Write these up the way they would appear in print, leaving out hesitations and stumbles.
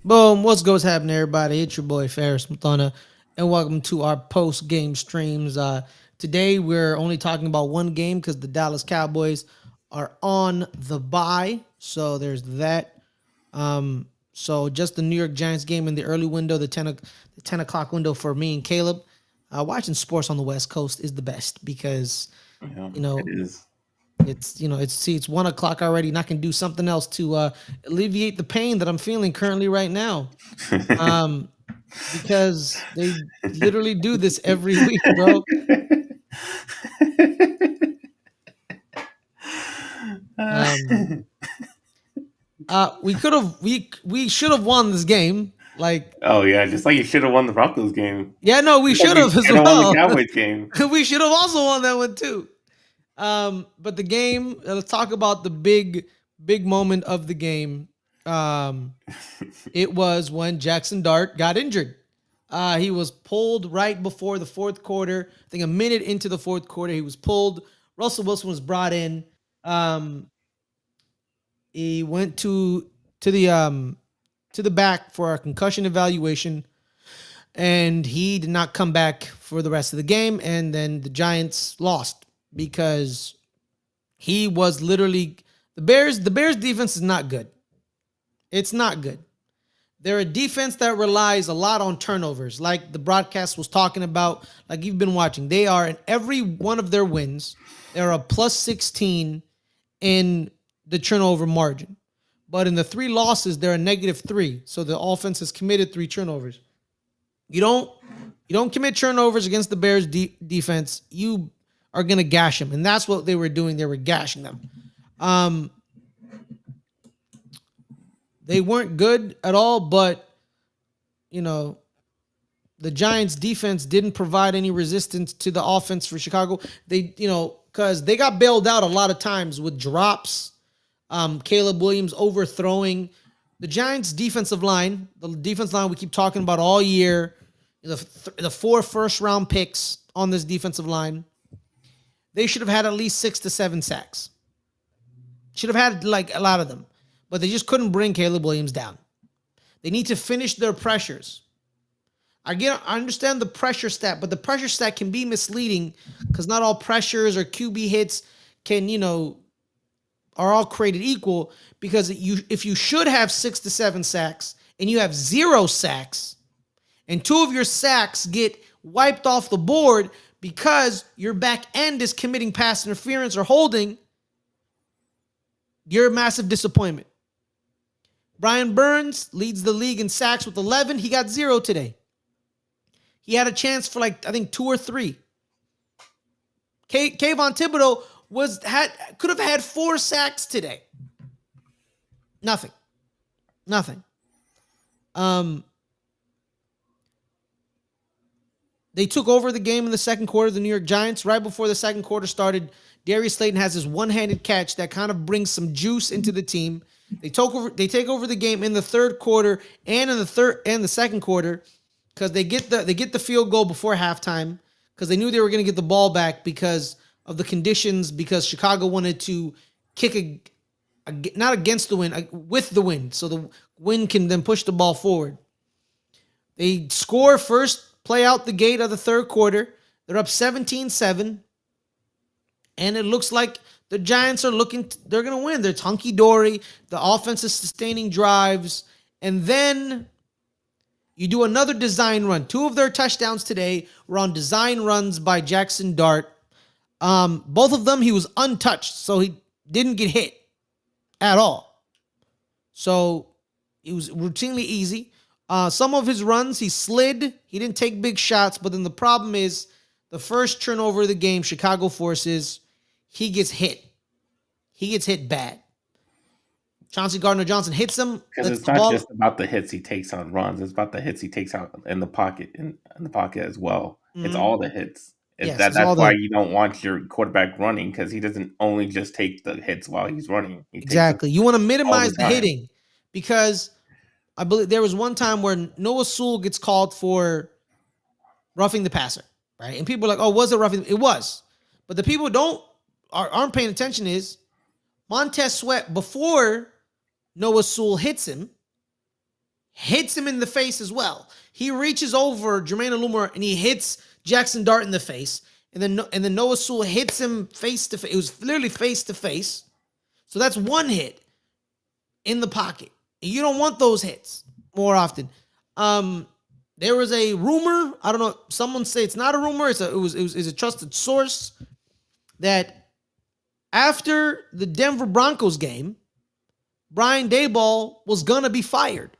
Boom, what's goes happening, everybody? It's your boy Fares Muthana, and welcome to our post-game streams. Today we're only talking about one game because the Dallas Cowboys are on the bye, so there's that. So just the New York Giants game in the early window, the 10 o'clock window for me and Caleb. Watching sports on the West Coast is the best because Yeah, you it know is. it's 1 o'clock already, and I can do something else to alleviate the pain that I'm feeling currently right now. Um, because they literally do this every week, bro. Um, we should have won this game. Like, Oh yeah, just like you should have won the Broncos game. yeah, no, we Just like should you have as should have won the well. Cowboys game. We should have also won that one too. But the game. Let's talk about the big moment of the game. Um, it was when Jackson Dart got injured. He was pulled right before the fourth quarter. I think a minute into the fourth quarter, he was pulled. Russell Wilson was brought in. Um, he went to the to the back for a concussion evaluation, and he did not come back for the rest of the game. And then the Giants lost because he was literally the Bears. The Bears defense is not good. It's not good. They're a defense that relies a lot on turnovers, like the broadcast was talking about, like you've been watching. They are in every one of their wins, they're a plus 16 in the turnover margin. But in the three losses, they're a -3. So the offense has committed three turnovers. You don't you don't commit turnovers against the Bears defense, you are gonna gash them, and that's what they were doing. They were gashing them. Um, they weren't good at all, but you know the Giants defense didn't provide any resistance to the offense for Chicago. Because they got bailed out a lot of times with drops. Caleb Williams overthrowing the Giants defensive line, the defense line we keep talking about all year, the four first round picks on this defensive line. They should have had at least 6 to 7 sacks. Should have had like a lot of them, but they just couldn't bring Caleb Williams down. They need to finish their pressures. I understand the pressure stat, but the pressure stat can be misleading because not all pressures or QB hits can, are all created equal. Because if you should have 6 to 7 sacks and you have 0 sacks, and 2 of your sacks get wiped off the board because your back end is committing pass interference or holding, you're a massive disappointment. Brian Burns leads the league in sacks with 11. He got 0 today. He had a chance for I think 2 or 3. Kayvon Thibodeau could have had 4 sacks today. Nothing. They took over the game in the second quarter, the New York Giants. Right before the second quarter started, Darius Slayton has this one-handed catch that kind of brings some juice into the team. They take over the game in the third quarter and in the second quarter because they get the field goal before halftime because they knew they were going to get the ball back because of the conditions, because Chicago wanted to kick not against the wind, with the wind, so the wind can then push the ball forward. They score first play out the gate of the third quarter. They're up 17-7, and it looks like the Giants are they're going to win. They're hunky-dory. The offense is sustaining drives, and then you do another design run. 2 of their touchdowns today were on design runs by Jackson Dart. Both of them, he was untouched, so he didn't get hit at all. So it was routinely easy. Some of his runs, he slid. He didn't take big shots, but then the problem is the first turnover of the game Chicago forces, he gets hit. He gets hit bad. Chauncey Gardner-Johnson hits him. Because it's not just about the hits he takes on runs; it's about the hits he takes out in the pocket, in the pocket as well. Mm-hmm. It's all the hits. Yes, That's why you don't want your quarterback running, because he doesn't only just take the hits while he's running. Exactly. You want to minimize the hitting, because I believe there was one time where Noah Sewell gets called for roughing the passer, right? And people are like, "Oh, was it roughing?" It was, but the people aren't paying attention is Montez Sweat, before Noah Sewell hits him, hits him in the face as well. He reaches over Jermaine Alumar and he hits Jackson Dart in the face. And then Noah Sewell hits him face to face. It was literally face to face. So that's one hit in the pocket. And you don't want those hits more often. There was a rumor. I don't know. Someone say it's not a rumor. It was a trusted source that after the Denver Broncos game, Brian Daboll was gonna be fired.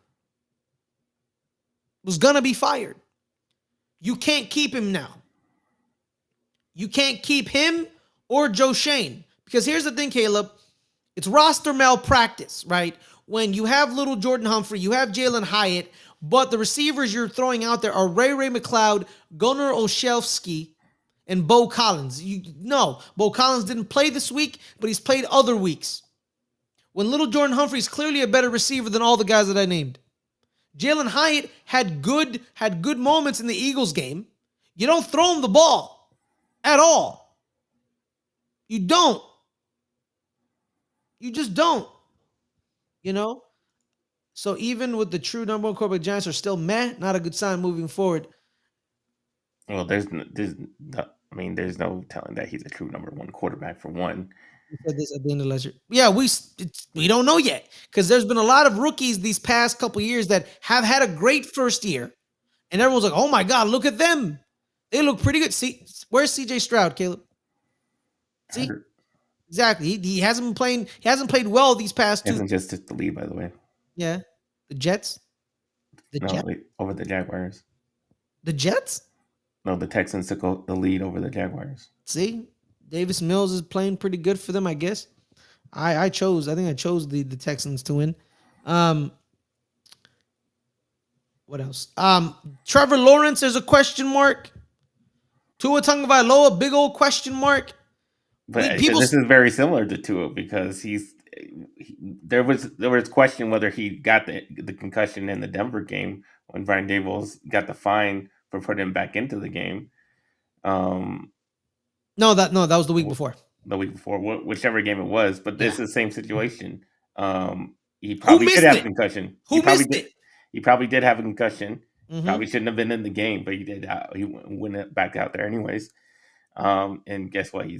You can't keep him now. You can't keep him or Joe Shane. Because here's the thing, Caleb. It's roster malpractice, right? When you have little Jordan Humphrey, you have Jalen Hyatt, but the receivers you're throwing out there are Ray McLeod, Gunnar Olszewski, and Bo Collins. Bo Collins didn't play this week, but he's played other weeks. When little Jordan Humphrey is clearly a better receiver than all the guys that I named. Jalen Hyatt had good moments in the Eagles game. You don't throw him the ball at all. You don't. You just don't. So even with the true number one quarterback, Giants are still not a good sign moving forward. Well, there's no telling that he's a true number one quarterback for one. We said this at the end of last year. Yeah, we don't know yet because there's been a lot of rookies these past couple years that have had a great first year, and everyone's like, "Oh my God, look at them! They look pretty good." See, where's C.J. Stroud, Caleb? See, exactly. He hasn't been playing. He hasn't played well these past two. Hasn't just took the lead, by the way. Yeah, the Jets. Over the Jaguars. The Jets? No, the Texans took the lead over the Jaguars. See, Davis Mills is playing pretty good for them, I guess. I chose the Texans to win. What else? Trevor Lawrence, there's a question mark. Tua Tagovailoa, big old question mark. But this is very similar to Tua because there was question whether he got the concussion in the Denver game when Brian Daboll got the fine for putting him back into the game. No, that was the week before. The week before, whichever game it was, but this is the same situation. He probably did have a concussion. He probably did have a concussion. Mm-hmm. Probably shouldn't have been in the game, but he did. He went back out there anyways. And guess what? He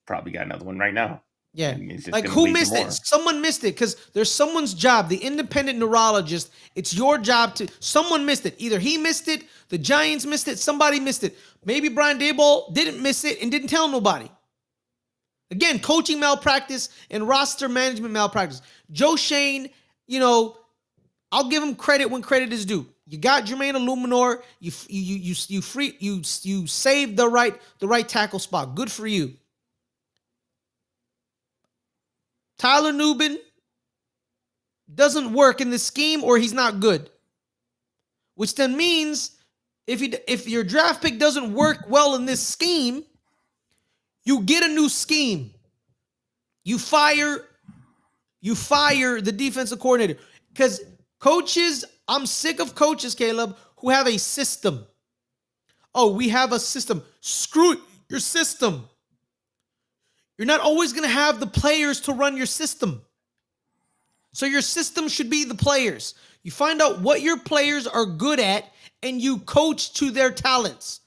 probably got another one right now. Yeah. Like who missed it? Someone missed it because there's someone's job, the independent neurologist. It's your job someone missed it. Either he missed it, the Giants missed it, somebody missed it. Maybe Brian Daboll didn't miss it and didn't tell nobody. Again, coaching malpractice and roster management malpractice. Joe Shane, I'll give him credit when credit is due. You got Jermaine Alumar. You saved the right tackle spot. Good for you. Tyler Nubin doesn't work in this scheme or he's not good. Which then means if your draft pick doesn't work well in this scheme, you get a new scheme. You fire the defensive coordinator. Because coaches, I'm sick of coaches, Caleb, who have a system. Oh, we have a system. Screw your system. You're not always going to have the players to run your system. So your system should be the players. You find out what your players are good at and you coach to their talents.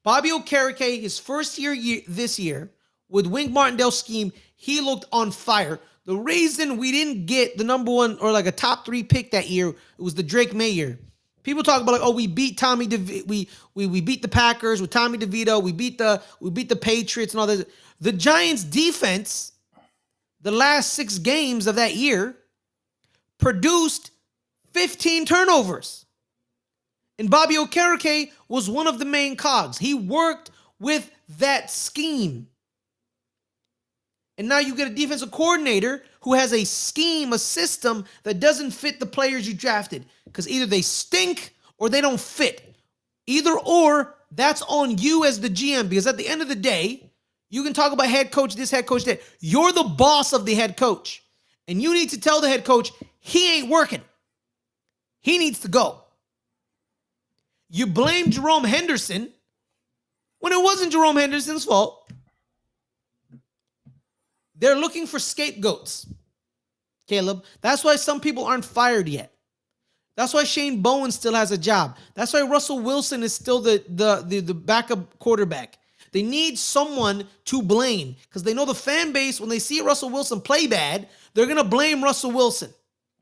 Bobby Okereke, his first year this year with Wink Martindale's scheme, he looked on fire. The reason we didn't get the number one or like a top 3 pick that year, it was the Drake May year. People talk about we beat Tommy we beat the Packers with Tommy DeVito, we beat the Patriots and all this. The Giants defense, the last 6 games of that year, produced 15 turnovers. And Bobby Okereke was one of the main cogs. He worked with that scheme. And now you get a defensive coordinator who has a scheme, a system that doesn't fit the players you drafted. Because either they stink or they don't fit. Either or, that's on you as the GM. Because at the end of the day, you can talk about head coach this, head coach that. You're the boss of the head coach. And you need to tell the head coach, he ain't working. He needs to go. You blame Jerome Henderson when it wasn't Jerome Henderson's fault. They're looking for scapegoats, Caleb. That's why some people aren't fired yet. That's why Shane Bowen still has a job. That's why Russell Wilson is still the backup quarterback. They need someone to blame because they know the fan base, when they see Russell Wilson play bad, they're going to blame Russell Wilson.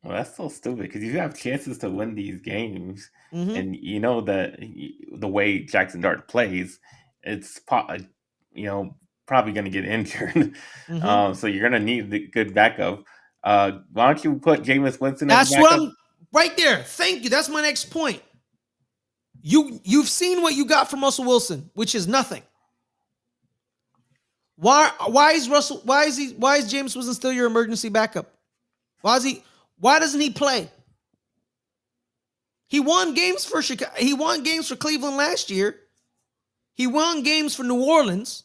Well, that's so stupid because you have chances to win these games, Mm-hmm. and you know that the way Jackson Dart plays, it's probably going to get injured. Mm-hmm. So you're going to need the good backup. Why don't you put Jameis Winston as That's what backup? I'm right there. Thank you. That's my next point. You've seen what you got from Russell Wilson, which is nothing. Why is Jameis Winston still your emergency backup? Why doesn't he play? He won games for Chicago. He won games for Cleveland last year. He won games for New Orleans.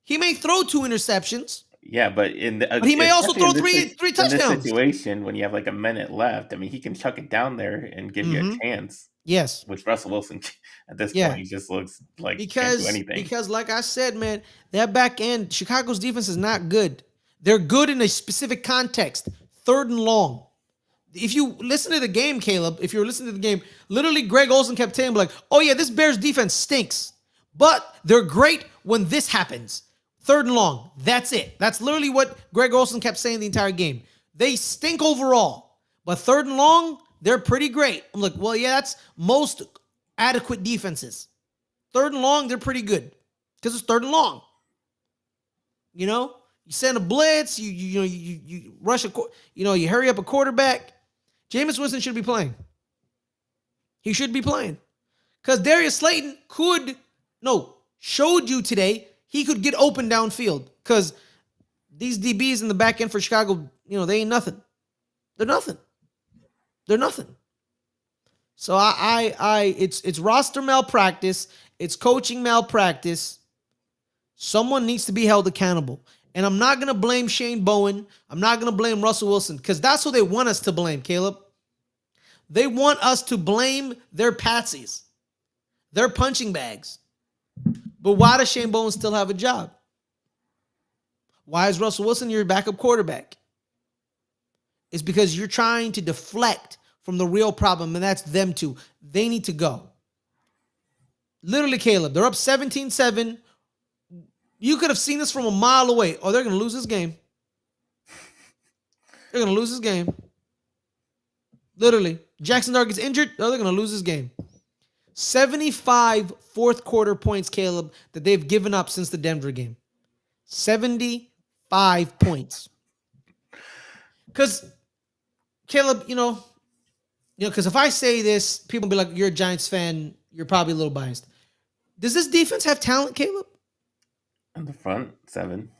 He may throw 2 interceptions. Yeah, but but he may also throw three touchdowns. In this situation, when you have like a minute left, I mean, he can chuck it down there and give you a chance. Yes. Which Russell Wilson, at this point, he just looks like he can't do anything. Because, like I said, man, that back end, Chicago's defense is not good. They're good in a specific context. 3rd and long. If you listen to the game, Caleb, if you're listening to the game, literally Greg Olsen kept saying, like, oh, yeah, this Bears defense stinks. But they're great when this happens. 3rd and long. That's it. That's literally what Greg Olsen kept saying the entire game. They stink overall. But 3rd and long, they're pretty great. I'm like, well, yeah, that's most adequate defenses. 3rd and long, they're pretty good. Because it's 3rd and long. You know? You send a blitz, you rush you hurry up a quarterback. Jameis Winston should be playing. He should be playing. Because Darius Slayton showed you today he could get open downfield. Because these DBs in the back end for Chicago, they ain't nothing. They're nothing. They're nothing. So it's roster malpractice. It's coaching malpractice. Someone needs to be held accountable. And I'm not going to blame Shane Bowen. I'm not going to blame Russell Wilson because that's who they want us to blame, Caleb. They want us to blame their patsies, their punching bags. But why does Shane Bowen still have a job? Why is Russell Wilson your backup quarterback? It's because you're trying to deflect from the real problem, and that's them two. They need to go. Literally, Caleb, they're up 17-7. You could have seen this from a mile away. Oh, they're going to lose this game. They're going to lose this game. Literally. Jackson Dart gets injured. Oh, they're going to lose this game. 75 fourth quarter points, Caleb, that they've given up since the Denver game. 75 points. Because, Caleb, because if I say this, people will be like, you're a Giants fan. You're probably a little biased. Does this defense have talent, Caleb? In the front, 7.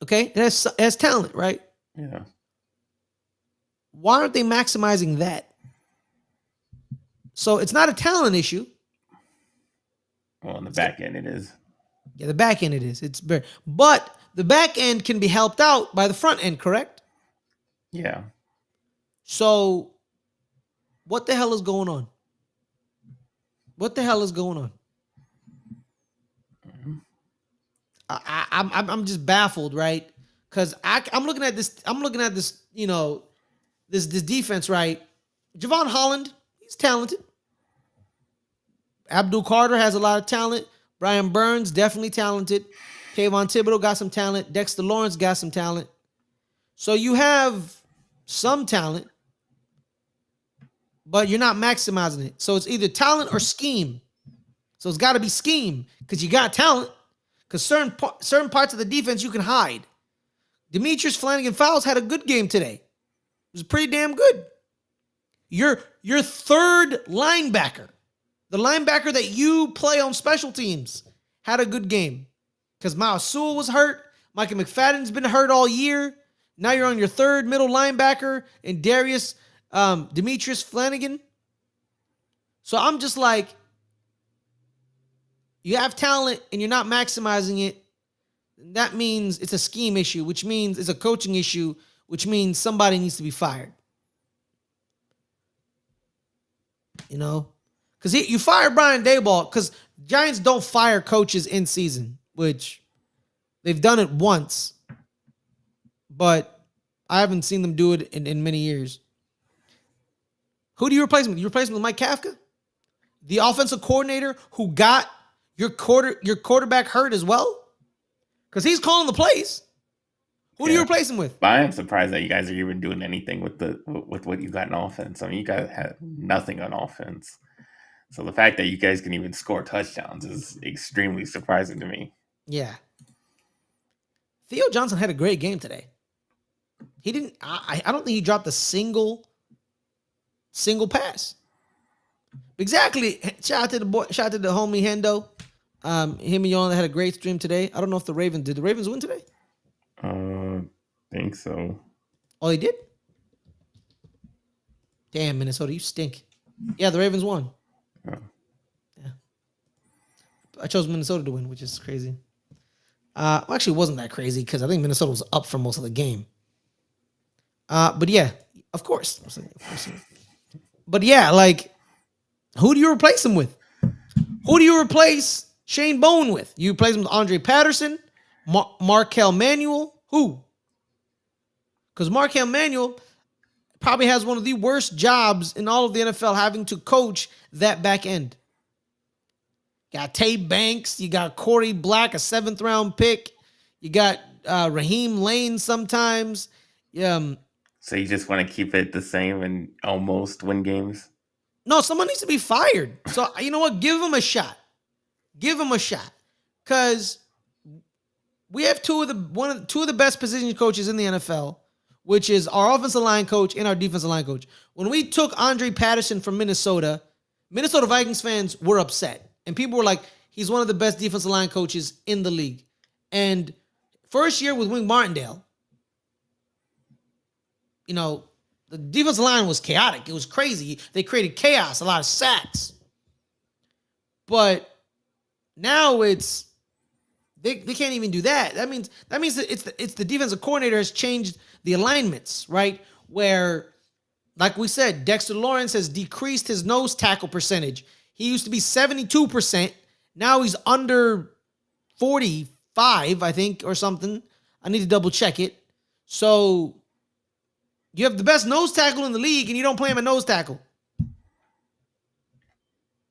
Okay, it has talent, right? Yeah. Why aren't they maximizing that? So it's not a talent issue. Well, on the back end, it is. Yeah, the back end it is. But the back end can be helped out by the front end, correct? Yeah. So what the hell is going on? What the hell is going on? I'm just baffled, right? Because I'm looking at this. This defense, right? Javon Holland, he's talented. Abdul Carter has a lot of talent. Brian Burns, definitely talented. Kayvon Thibodeau got some talent. Dexter Lawrence got some talent. So you have some talent, but you're not maximizing it. So it's either talent or scheme. So it's got to be scheme because you got talent. Because certain parts of the defense you can hide. Demetrius Flannigan-Fowles had a good game today. It was pretty damn good. Your third linebacker, the linebacker that you play on special teams, had a good game. Because Miles Sewell was hurt. Micah McFadden's been hurt all year. Now you're on your third middle linebacker and Demetrius Flannigan. So I'm just like, you have talent and you're not maximizing it. That means it's a scheme issue, which means it's a coaching issue, which means somebody needs to be fired. Because you fire Brian Daboll, because Giants don't fire coaches in season, which they've done it once, but I haven't seen them do it in many years. Who do you replace him with? You replace him with Mike Kafka? The offensive coordinator who got your quarterback hurt as well? Because he's calling the plays. Who do you replace him with? I am surprised that you guys are even doing anything with what you got in offense. I mean, you guys have nothing on offense. So the fact that you guys can even score touchdowns is extremely surprising to me. Yeah. Theo Johnson had a great game today. He didn't. I don't think he dropped a single pass. Exactly. Shout out to the boy. Shout out to the homie Hendo. Him and Yon had a great stream today. I don't know if did the Ravens win today? Think so. Oh, they did? Damn, Minnesota, you stink. Yeah, the Ravens won. Oh. Yeah. I chose Minnesota to win, which is crazy. Actually, it wasn't that crazy because I think Minnesota was up for most of the game. But yeah, of course. But yeah, like, who do you replace him with? Who do you replace Shane Bowen with? You replace him with Andre Patterson, Markel Manuel? Who? Because Markel Manuel probably has one of the worst jobs in all of the NFL, having to coach that back end. You got Tay Banks. You got Corey Black, a 7th-round pick. You got Raheem Lane sometimes. So you just want to keep it the same and almost win games? No, someone needs to be fired. So, you know what? Give him a shot. Give him a shot. Because we have two of the best position coaches in the NFL, which is our offensive line coach and our defensive line coach. When we took Andre Patterson from Minnesota Vikings fans were upset. And people were like, he's one of the best defensive line coaches in the league. And first year with Wink Martindale, you know, the defensive line was chaotic. It was crazy. They created chaos, a lot of sacks. But now it's they can't even do that. That means that it's the defensive coordinator has changed the alignments, right? Where, like we said, Dexter Lawrence has decreased his nose tackle percentage. He used to be 72%. Now he's under 45, I think, or something. I need to double check it. So you have the best nose tackle in the league and you don't play him at nose tackle.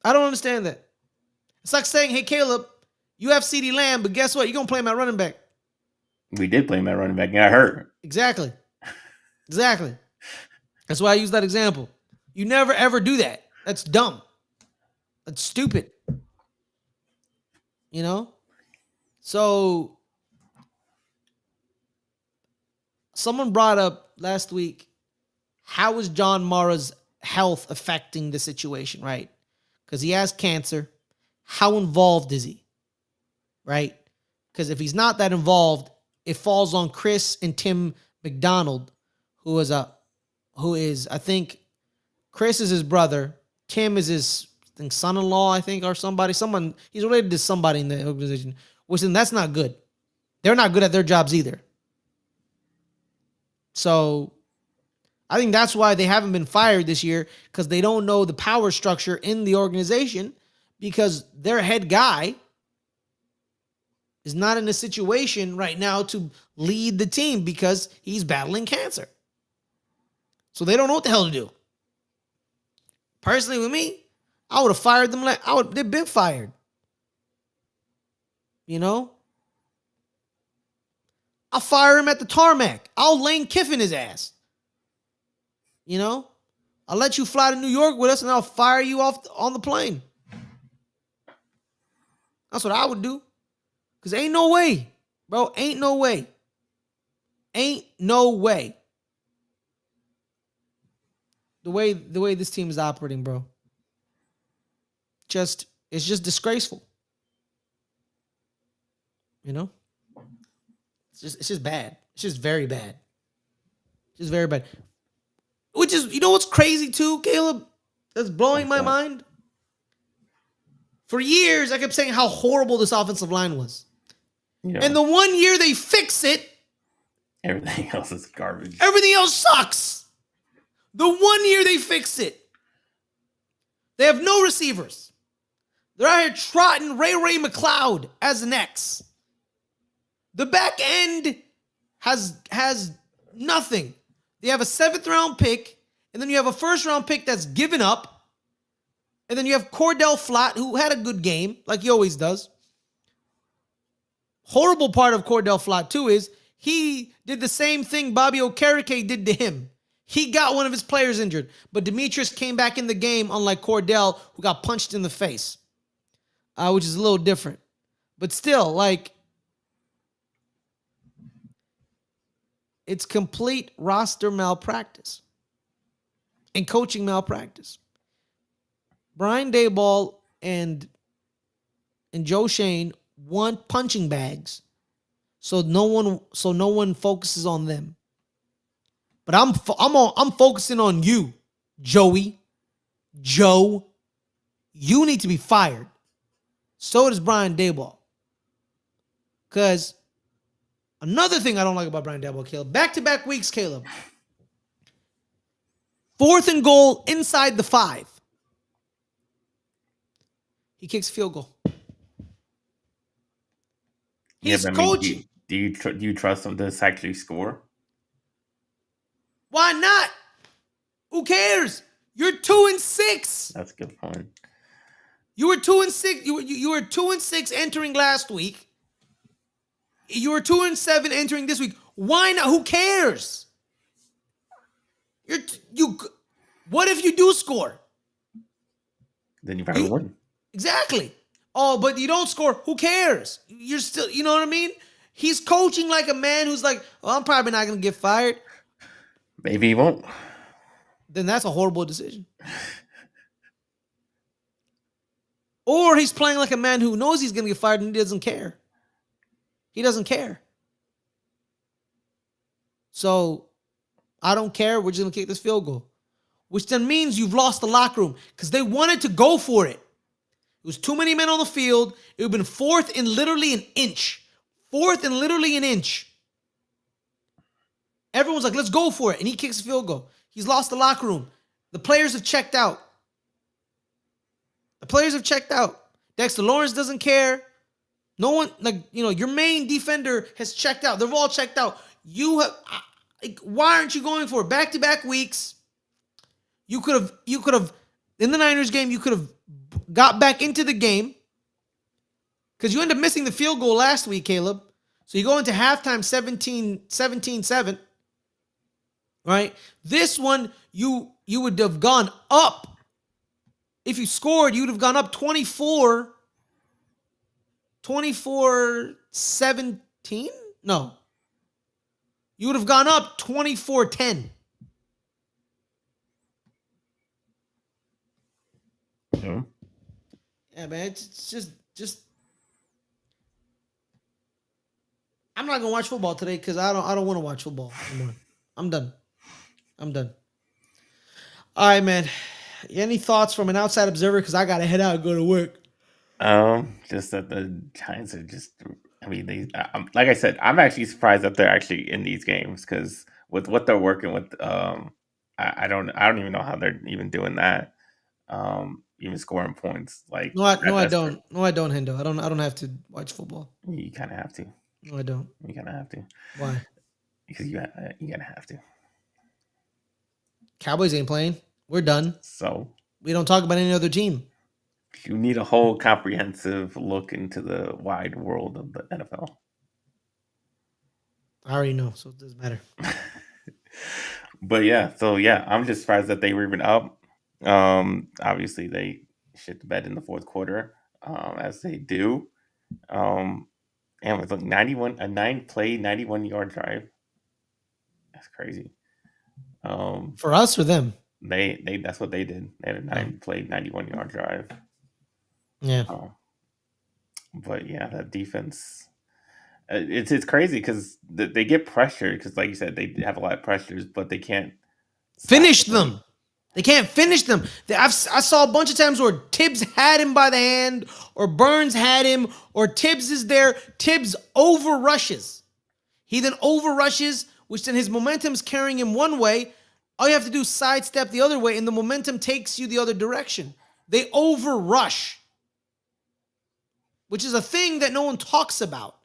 I don't understand that. It's like saying, hey, Caleb, you have CeeDee Lamb, but guess what? You're going to play him at running back. We did play him at running back and got hurt. Exactly. That's why I use that example. You never, ever do that. That's dumb. That's stupid. You know? So someone brought up last week, how is John Mara's health affecting the situation, right? Because he has cancer. How involved is he? Right? Because if he's not that involved, it falls on Chris and Tim McDonald, who is, I think, Chris is his brother. Tim is his son-in-law, I think, or someone. He's related to somebody in the organization. Which then that's not good. They're not good at their jobs either. So I think that's why they haven't been fired this year, because they don't know the power structure in the organization, because their head guy is not in a situation right now to lead the team because he's battling cancer. So they don't know what the hell to do. Personally, with me, I would have fired them. They've been fired. You know? I'll fire him at the tarmac. I'll Lane Kiffin his ass. You know? I'll let you fly to New York with us and I'll fire you off on the plane. That's what I would do. Because ain't no way, bro. Ain't no way. Ain't no way. The way this team is operating, bro. It's just disgraceful. You know? It's just bad. It's just very bad. Just very bad. Which is, you know what's crazy too, Caleb? That's blowing my mind. For years, I kept saying how horrible this offensive line was. Yeah. And the one year they fix it, everything else is garbage. Everything else sucks. The one year they fix it, they have no receivers. They're out here trotting Ray McLeod as an X. The back end has nothing. They have a 7th-round pick, And then you have a first-round pick that's given up. And then you have Cordell Flott, who had a good game, like he always does. Horrible part of Cordell Flott, too, is he did the same thing Bobby Okereke did to him. He got one of his players injured, but Demetrius came back in the game, unlike Cordell, who got punched in the face, which is a little different. But still, like, it's complete roster malpractice and coaching malpractice. Brian Daboll and Joe Shane want punching bags, so no one focuses on them. But I'm focusing on you, Joey. Joe, you need to be fired. So does Brian Daboll. Because another thing I don't like about Brian Daboll, Caleb, back-to-back weeks, Caleb. 4th and goal inside the 5. He kicks a field goal. He's coaching. Do you trust him to actually score? Why not? Who cares? You're 2-6. That's a good point. You were 2-6. You were 2-6 entering last week. You were 2-7 entering this week. Why not? Who cares? What if you do score? Then you probably win. Exactly. Oh, but you don't score. Who cares? You're still, you know what I mean? He's coaching like a man who's like, I'm probably not going to get fired. Maybe he won't. Then that's a horrible decision. Or he's playing like a man who knows he's going to get fired and he doesn't care. He doesn't care. So, I don't care. We're just going to kick this field goal. Which then means you've lost the locker room because they wanted to go for it. It was too many men on the field. It would have been 4th and literally an inch. 4th and literally an inch. Everyone's like, let's go for it. And he kicks a field goal. He's lost the locker room. The players have checked out. Dexter Lawrence doesn't care. No one, your main defender has checked out. They've all checked out. Why aren't you going for it? Back-to-back weeks. You could have, in the Niners game, you could have got back into the game because you end up missing the field goal last week, Caleb. So you go into halftime 17-7, right? This one, you would have gone up. If you scored, you would have gone up 24-17? No. You would have gone up 24-10. Yeah, man, it's just. I'm not gonna watch football today because I don't want to watch football anymore. I'm done. All right, man. Any thoughts from an outside observer? Because I gotta head out and go to work. Just that the Giants are just. I mean, like I said, I'm actually surprised that they're actually in these games because with what they're working with, I don't even know how they're even doing that. Even scoring points like I don't, Hendo. I don't have to watch football. You kind of have to. No, I don't. You kind of have to. Why? Because you gotta have to. Cowboys ain't playing. We're done. So we don't talk about any other team. You need a whole comprehensive look into the wide world of the NFL. I already know, so it doesn't matter. But I'm just surprised that they were even up. Obviously they shit the bed in the fourth quarter, as they do. And with like 9-play, 91-yard drive. That's crazy. For us or them? They that's what they did. They had a 9-play, 91-yard drive. Yeah. But yeah, that defense. It's crazy because they get pressured because, like you said, they have a lot of pressures, but they can't finish them. They can't finish them. I saw a bunch of times where Tibbs had him by the hand, or Burns had him, or Tibbs is there. Tibbs overrushes. He then overrushes, which then his momentum's carrying him one way. All you have to do is sidestep the other way, and the momentum takes you the other direction. They overrush, which is a thing that no one talks about,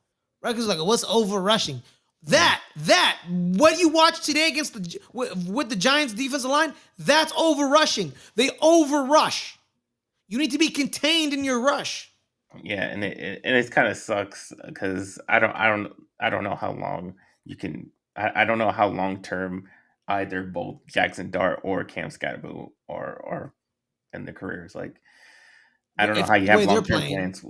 right? Because like, what's overrushing? What you watched today against with the Giants defensive line, that's over rushing. They over rush. You need to be contained in your rush. Yeah, and it kind of sucks because I don't know how long you can. I don't know how long term either both Jackson Dart or Cam Scatterbo or in their careers. Like, I don't know how you the have way they're long term playing, plans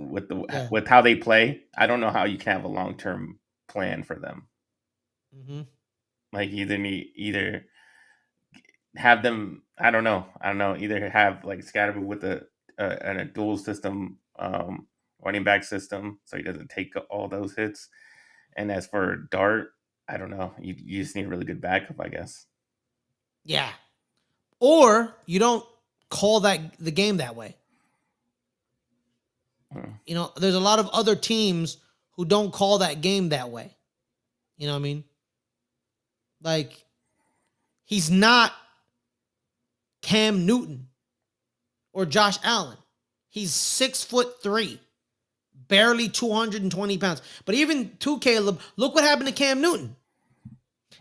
with how they play. I don't know how you can have a long term plan for them. Mm-hmm. Like either have them. I don't know. Either have like Scatterbo with a dual system running back system, so he doesn't take all those hits. And as for Dart, I don't know. You just need a really good backup, I guess. Yeah. Or you don't call the game that way. You know, there's a lot of other teams who don't call that game that way. You know what I mean? Like, he's not Cam Newton or Josh Allen. He's 6'3", barely 220 pounds. But even to Caleb, look what happened to Cam Newton.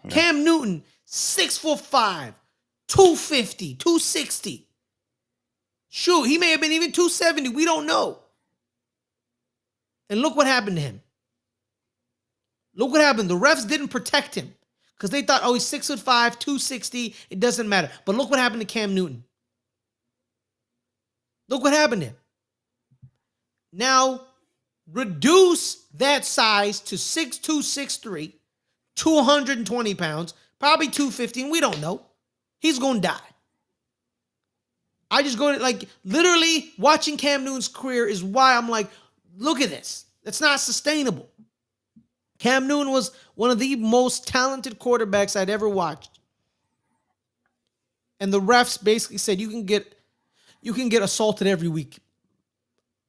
Yeah. Cam Newton, 6'5", 250, 260. Shoot, he may have been even 270. We don't know. And look what happened to him. Look what happened. The refs didn't protect him because they thought, oh, he's 6'5", 260. It doesn't matter. But look what happened to Cam Newton. Look what happened to him. Now, reduce that size to 6'2", 6'3", 220 pounds, probably 250. We don't know. He's going to die. I just go to, like, literally watching Cam Newton's career is why I'm like, look at this. That's not sustainable. Cam Newton was one of the most talented quarterbacks I'd ever watched. And the refs basically said you can get assaulted every week.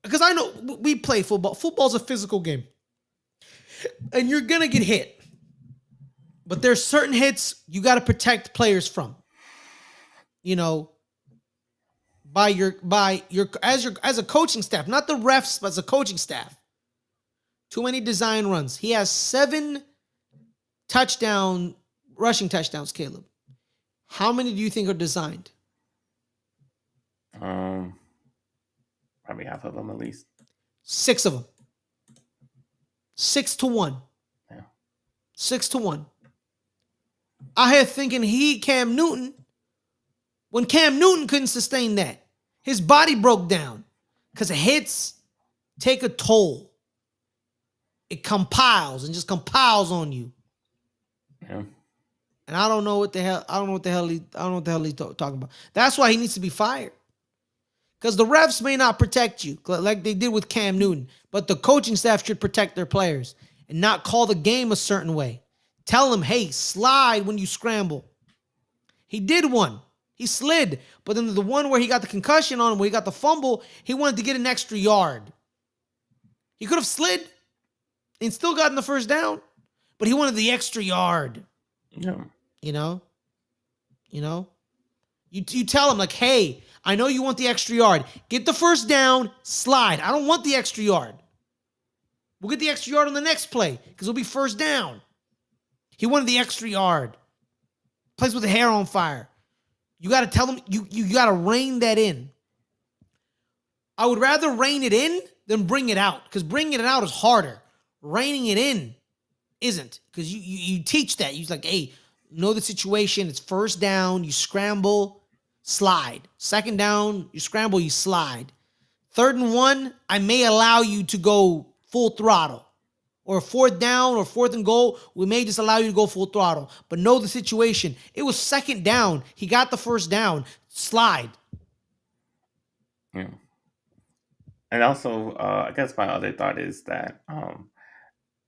Because I know we play football. Football's a physical game. And you're going to get hit. But there's certain hits you got to protect players from. You know, as a coaching staff, not the refs, but as a coaching staff. Too many design runs. He has 7 rushing touchdowns, Caleb. How many do you think are designed? Probably half of them at least. 6 of them. 6-1. Yeah. 6-1. I had thinking Cam Newton, when Cam Newton couldn't sustain that, his body broke down because hits take a toll. It compiles on you. Yeah. And I don't know what the hell he's talking about. That's why he needs to be fired. Because the refs may not protect you like they did with Cam Newton, but the coaching staff should protect their players and not call the game a certain way. Tell them, hey, slide when you scramble. He did one. He slid. But then the one where he got the concussion on him, where he got the fumble, he wanted to get an extra yard. He could have slid and still gotten the first down, but he wanted the extra yard. Yeah. You know? You tell him, like, hey, I know you want the extra yard. Get the first down, slide. I don't want the extra yard. We'll get the extra yard on the next play because it'll be first down. He wanted the extra yard. Plays with the hair on fire. You got to tell him, you got to rein that in. I would rather rein it in than bring it out because bringing it out is harder. Reining it in isn't, because you teach that. You're like, hey, know the situation. It's first down. You scramble, slide. Second down, you scramble, you slide. 3rd and 1, I may allow you to go full throttle. Or 4th down or 4th and goal, we may just allow you to go full throttle. But know the situation. It was 2nd down. He got the first down. Slide. Yeah. And also, I guess my other thought is that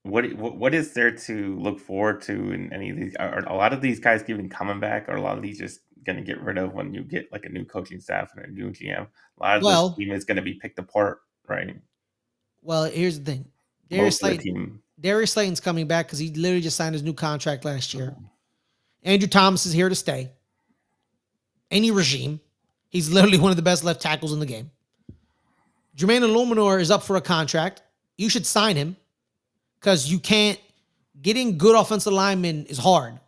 what is there to look forward to in any of these? Are a lot of these guys even coming back, or a lot of these just going to get rid of when you get like a new coaching staff and a new GM? A lot of this team is going to be picked apart, right? Well, here's the thing. Darius Slayton's coming back because he literally just signed his new contract last year. Andrew Thomas is here to stay. Any regime. He's literally one of the best left tackles in the game. Jermaine Illuminor is up for a contract. You should sign him because you can't getting good offensive linemen is hard.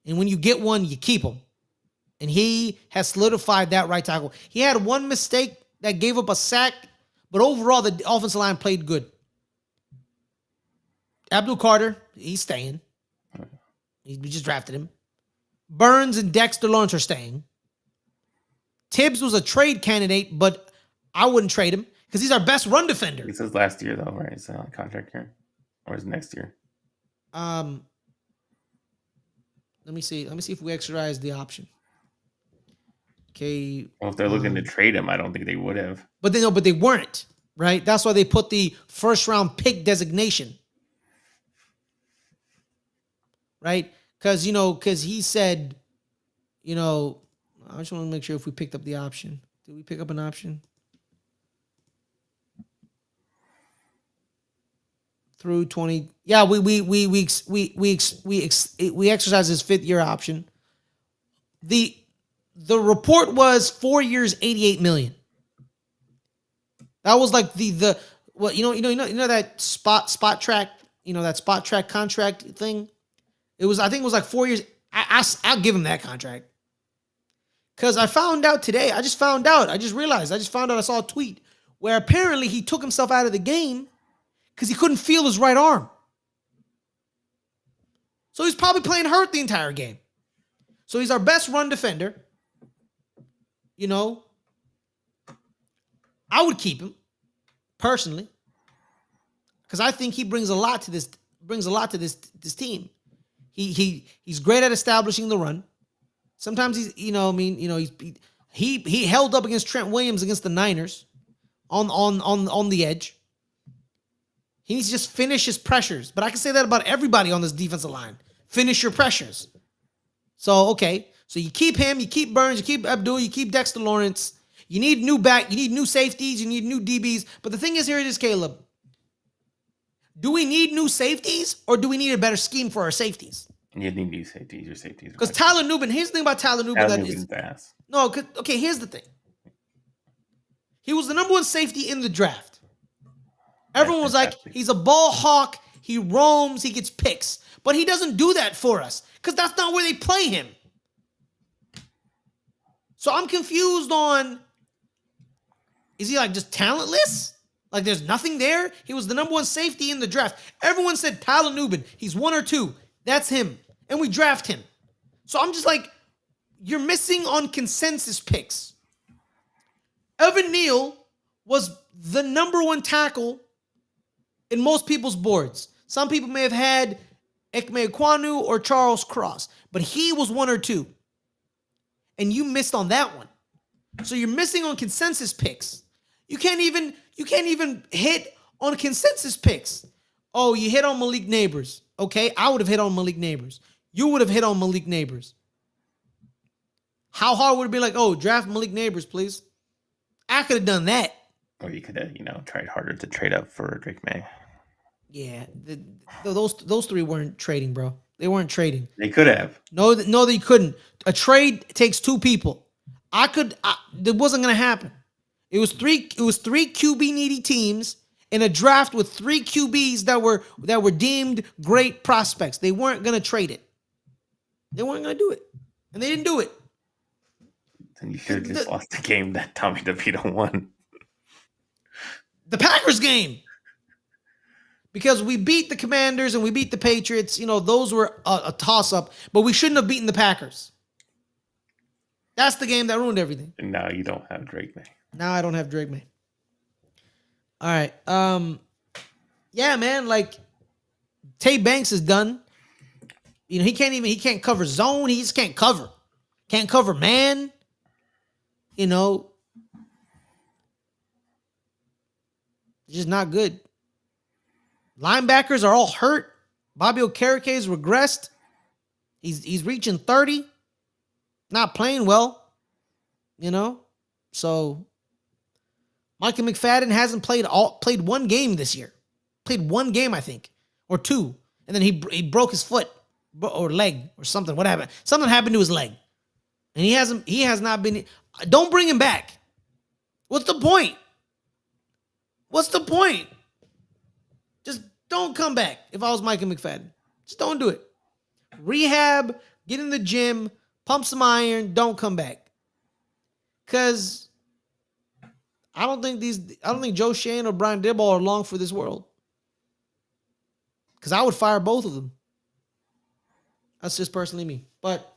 And when you get one, you keep them. And he has solidified that right tackle. He had one mistake that gave up a sack, but overall, the offensive line played good. Abdul Carter, he's staying. We just drafted him. Burns and Dexter Lawrence are staying. Tibbs was a trade candidate, but I wouldn't trade him because he's our best run defender. It's his last year, though, right? It's on contract here. Or is it next year? Let me see. Let me see if we exercise the option. Okay. Well, if they're looking to trade him, I don't think they would have. But they weren't, right? That's why they put the first round pick designation. Right? Because he said, I just want to make sure if we picked up the option. Did we pick up an option? Through 20. Yeah, we exercised his 5th year option. The report was 4 years, $88 million. That was like the that spot track, that spot track contract thing. I think it was like 4 years. I'll give him that contract. Because I found out today, I just found out I saw a tweet where apparently he took himself out of the game because he couldn't feel his right arm. So he's probably playing hurt the entire game. So he's our best run defender. I would keep him personally because I think he brings a lot to this team. He's great at establishing the run. Sometimes he held up against Trent Williams against the Niners on the edge. He needs to just finish his pressures. But I can say that about everybody on this defensive line. Finish your pressures. So, okay. So you keep him, you keep Burns, you keep Abdul, you keep Dexter Lawrence. You need new safeties, you need new DBs. But the thing is, here it is, Caleb. Do we need new safeties or do we need a better scheme for our safeties? You need new safeties. Your safeties. Because Tyler Nubin, here's the thing about Tyler Nubin. Okay, here's the thing. He was the number 1 safety in the draft. Everyone was like, he's a ball hawk. He roams. He gets picks. But he doesn't do that for us because that's not where they play him. So I'm confused on, is he like just talentless? Like there's nothing there? He was the number 1 safety in the draft. Everyone said Tyler Nubin. He's 1 or 2. That's him. And we draft him. So I'm just like, you're missing on consensus picks. Evan Neal was the number 1 tackle in most people's boards. Some people may have had Ekme Ekwonu or Charles Cross, but he was 1 or 2. And you missed on that one. So you're missing on consensus picks. You can't even hit on consensus picks. Oh, you hit on Malik Neighbors. Okay, I would have hit on Malik Neighbors. You would have hit on Malik Neighbors. How hard would it be like, oh, draft Malik Neighbors, please? I could have done that. Or you could have, tried harder to trade up for Drake May. Yeah, those 3 weren't trading, bro. They weren't trading. They could have. No, they couldn't. A trade takes 2 people. It wasn't going to happen. It was 3 QB needy teams in a draft with 3 QBs that were deemed great prospects. They weren't going to trade it. They weren't going to do it. And they didn't do it. Then you should have just lost the game that Tommy DeVito won. The Packers game. Because we beat the Commanders and we beat the Patriots. Those were a toss-up. But we shouldn't have beaten the Packers. That's the game that ruined everything. And now you don't have Drake May. Now I don't have Drake May. All right. Yeah, man. Like, Tay Banks is done. He can't cover zone. He just can't cover. Can't cover man. It's just not good. Linebackers are all hurt. Bobby Okerike's regressed. He's reaching 30. Not playing well. So Micah McFadden hasn't played 1 game this year. Played 1 game, I think, or 2. And then he broke his foot or leg or something. What happened? Something happened to his leg. And he has not been. Don't bring him back. What's the point? What's the point? Just don't come back if I was Micah McFadden. Just don't do it. Rehab, get in the gym, pump some iron, don't come back. Because I don't think Joe Shane or Brian Daboll are long for this world. Because I would fire both of them. That's just personally me. But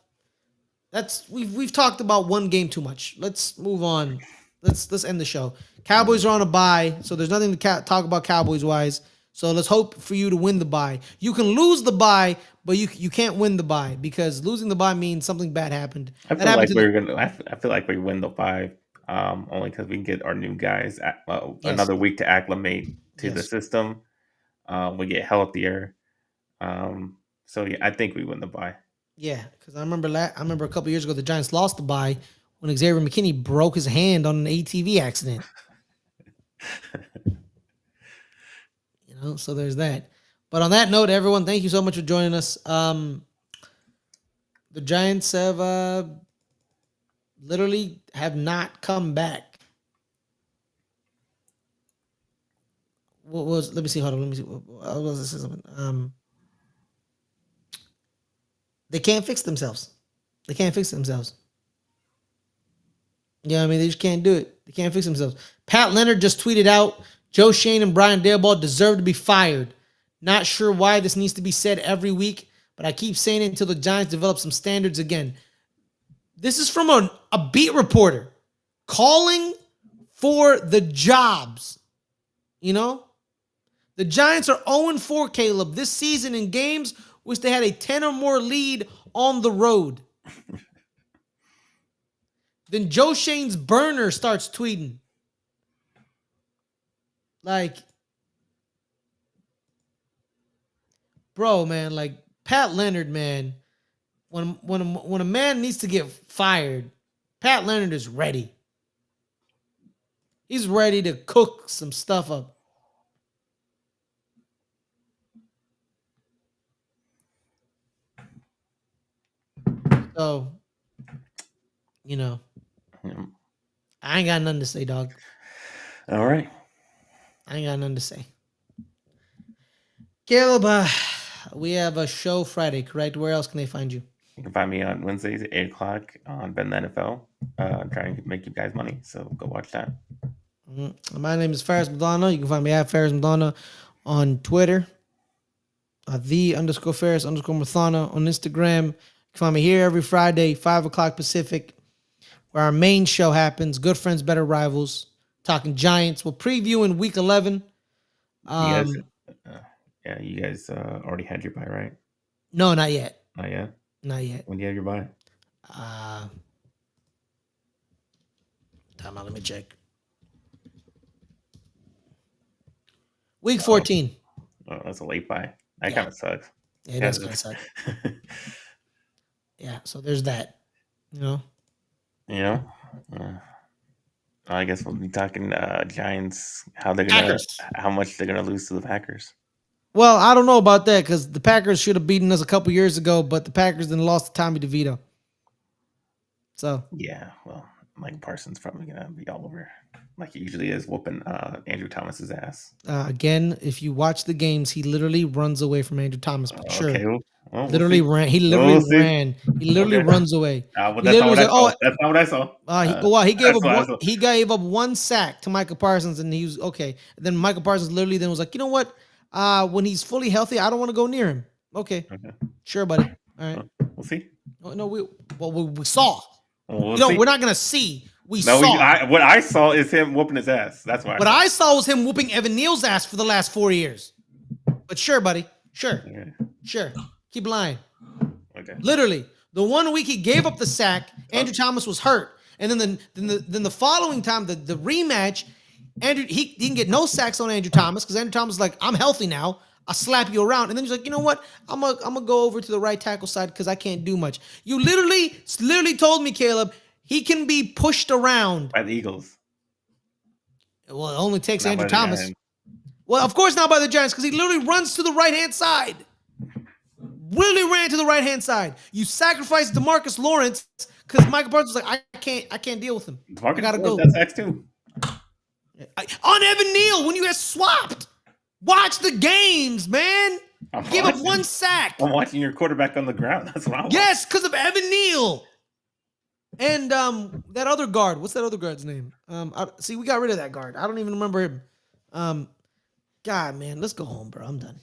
we've talked about one game too much. Let's move on. Let's end the show. Cowboys are on a bye, so there's nothing to talk about Cowboys wise. So let's hope for you to win the bye. You can lose the bye, but you can't win the bye because losing the bye means something bad happened. I feel like we win the bye, only because we can get our new guys another week to acclimate to the system. We get healthier. So yeah, I think we win the bye. Yeah, because I remember a couple years ago the Giants lost the bye when Xavier McKinney broke his hand on an ATV accident. So there's that. But on that note, everyone, thank you so much for joining us. The Giants have literally have not come back. Let me see. Hold on. Let me see. I was going to say something. They can't fix themselves. They can't fix themselves. Yeah, I mean, they just can't do it. They can't fix themselves. Pat Leonard just tweeted out, Joe Shane and Brian Daboll deserve to be fired. Not sure why this needs to be said every week, but I keep saying it until the Giants develop some standards again. This is from a beat reporter calling for the jobs. The Giants are 0-4, Caleb, this season in games which they had a 10 or more lead on the road. Then Joe Shane's burner starts tweeting. Like, bro, man, like Pat Leonard, man, when a man needs to get fired, Pat Leonard is ready. He's ready to cook some stuff up. So, I ain't got nothing to say, dog. All right. I ain't got nothing to say. Caleb, we have a show Friday, correct? Where else can they find you? You can find me on Wednesdays at 8 o'clock on Bet the NFL. I'm trying to make you guys money, so go watch that. My name is Fares Muthana. You can find me at Fares Muthana on Twitter. _Fares_Muthana on Instagram. You can find me here every Friday, 5 o'clock Pacific, where our main show happens. Good Friends, Better Rivals. Talking Giants. We'll preview in week 11. You guys already had your bye, right? No, not yet. Not yet? Not yet. When do you have your bye? Time out, let me check. Week 14. Oh, that's a late bye. That kind of sucks. Yeah, it does kind of suck. Yeah, so there's that. I guess we'll be talking Giants, how much they're gonna lose to the Packers. Well, I don't know about that because the Packers should have beaten us a couple years ago, but the Packers then lost to Tommy DeVito. So yeah, well, Mike Parsons probably gonna be all over like he usually is, whooping Andrew Thomas's ass. Again, if you watch the games, he literally runs away from Andrew Thomas. But sure, okay, well, literally ran. He literally ran. He literally runs away. Well, that's not what I saw. He gave up one sack to Michael Parsons, and he was okay. And then Michael Parsons literally then was like, you know what? When he's fully healthy, I don't want to go near him. Okay. Sure, buddy. All right. We'll see. No, we saw. We're not gonna see. Saw. What I saw is him whooping his ass. That's why. What I saw was him whooping Evan Neal's ass for the last 4 years. But sure, buddy. Sure. Okay. Sure. Keep lying. Okay. Literally, the 1 week he gave up the sack, Andrew Thomas was hurt, and then the following time, the rematch, he didn't get no sacks on Andrew Thomas because Andrew Thomas was like, I'm healthy now. I'll slap you around. And then he's like, you know what? I'm gonna go over to the right tackle side because I can't do much. You literally told me, Caleb, he can be pushed around by the Eagles. Well, it only takes Andrew Thomas. Well, of course not by the Giants because he literally runs to the right-hand side. Literally ran to the right-hand side. You sacrificed DeMarcus Lawrence because Michael Parsons was like, I can't deal with him. I gotta go. That's X too. On Evan Neal when you get swapped. Watch the games, man. He gave up 1 sack. I'm watching your quarterback on the ground. That's what I'm Yes, because of Evan Neal. And that other guard. What's that other guard's name? See, we got rid of that guard. I don't even remember him. God, man, let's go home, bro. I'm done.